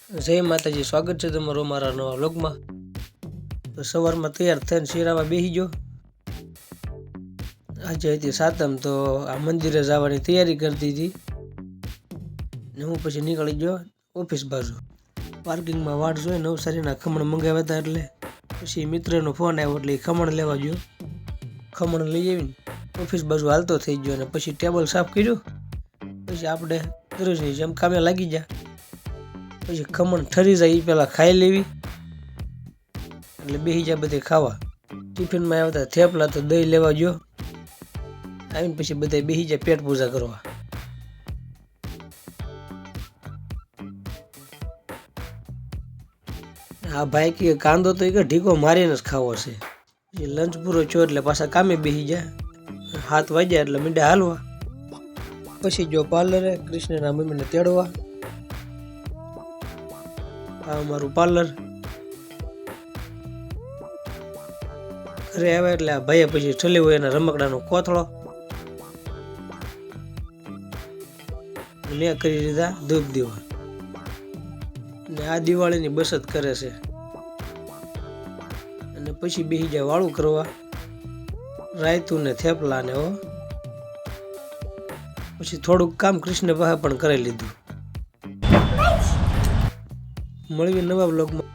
જય માતાજી, સ્વાગત છે તમારો મારા નવા વ્લોગમાં। તો સવારમાં તૈયાર થઈને શિરામાં બેસી ગયો। આજે હતી સાતમ, તો આ મંદિરે જવાની તૈયારી કરતી હતી ને હું પછી નીકળી ગયો ઓફિસ બાજુ। પાર્કિંગમાં વાટ જોઈ નવસારીના ખમણ મંગાવ્યા હતા, એટલે પછી મિત્રનો ફોન આવ્યો એટલે ખમણ લેવા ગયો। ખમણ લઈ આવીને ઓફિસ બાજુ હાલતો થઈ ગયો અને પછી ટેબલ સાફ કર્યું। પછી આપણે દરરોજની જેમ કામે લાગી ગયા। પછી ખમણ ઠરી જાય એ પહેલાં ખાઈ લેવી, એટલે બેસી જાય બધે ખાવા। ટિફિનમાં આવતા થેપલા તો દહીં લેવા ગયો, આવીને પછી બધા બેસી જાય પેટ પૂજા કરવા। આ ભાઈ કે કાંદો તો કે ઢીકો મારીને જ ખાવો છે। પછી લંચ પૂરો થયો એટલે પાછા કામે બેસી જાય। 7 વાગ્યા એટલે મીંડા હાલવા। પછી જો પાર્લરે કૃષ્ણના મમ્મીને તેડવા। આ અમારું પાર્લર। ઘરે આવ્યા એટલે આ ભાઈએ પછી ઠલ્યો હોય એના રમકડાનો કોથળો, મેં કરી દીધા ધૂપ દીવા ને આ દિવાળીની બચત કરે છે। અને પછી બેસી જાય વાળું કરવા, રાયતું ને થેપલા ને હો। પછી થોડુંક કામ કૃષ્ણ પાસે પણ કરી લીધું। મળવી નવા બ્લોગમાં।